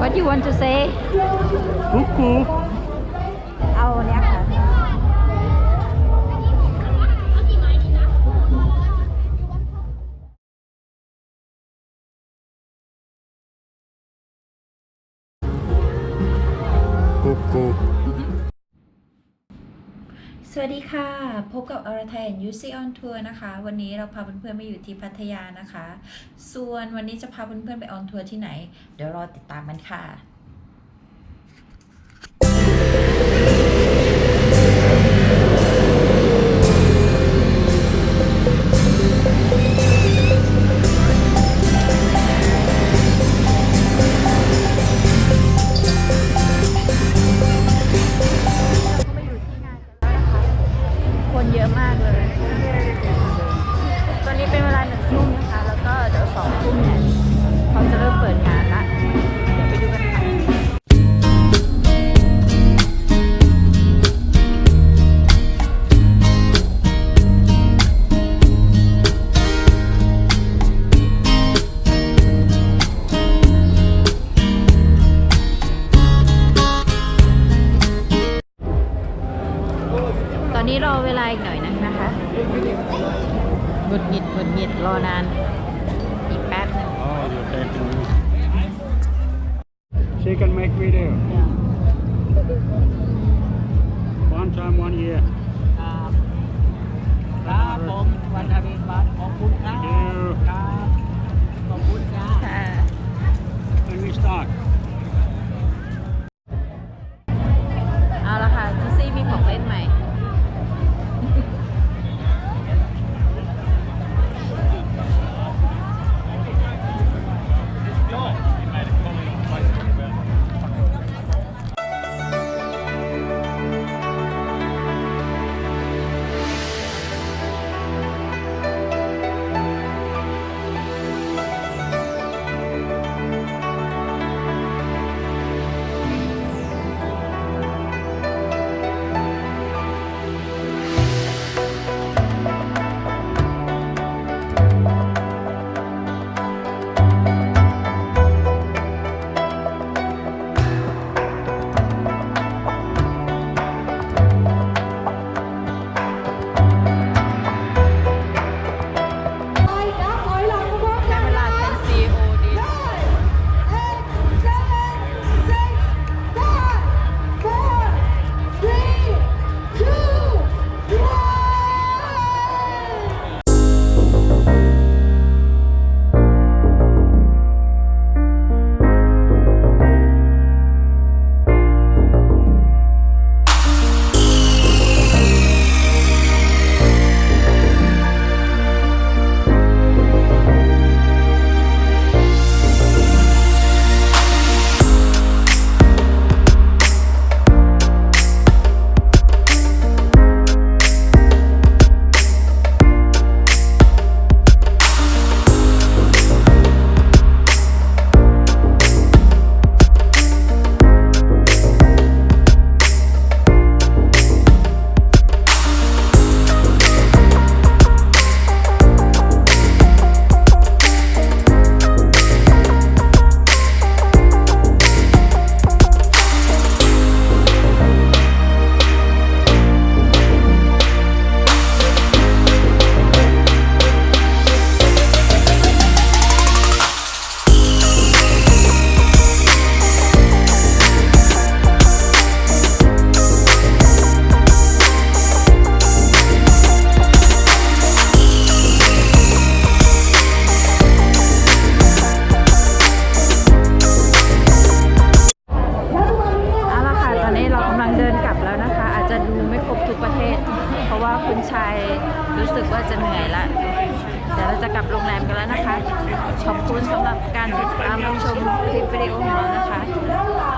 What you want to say เอาเนี้ยค่ะสวัสดีค่ะพบกับอรไทยยูซี่ออนทัวร์นะคะวันนี้เราพาเพื่อนๆมาอยู่ที่พัทยานะคะส่วนวันนี้จะพาเพื่อนๆไปออนทัวร์ที่ไหนเดี๋ยวรอติดตามกันค่ะเยอะมากเลยตอนนี้เป็นเวลา1 ทุ่มนะคะแล้วก็เดี๋ยว2 ทุ่มเนี่ยเขาจะเริ่มเปิดงานละเดี๋ยวไปดูกันค่ะตอนนี้รอเวลาอีกหน่อยนะคะหงุดหงิดรอนานอีกแป๊บนึง She can make video. One time, 1 year. ครับผมวันอาทิตย์บัตรขอบคุณครับครับขอบคุณครับ When we start. เอาละค่ะทุซี่มีของเล่นใหม่เพราะว่าคุณชายรู้สึกว่าจะเหนื่อยละเดี๋ยวเราจะกลับโรงแรมกันแล้วนะคะขอบคุณสำหรับการติดตามรับชมคลิปวิดีโอของเรานะคะ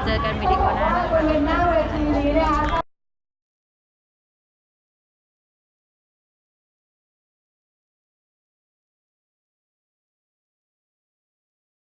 เจอกันวิดีโอหน้านะคะ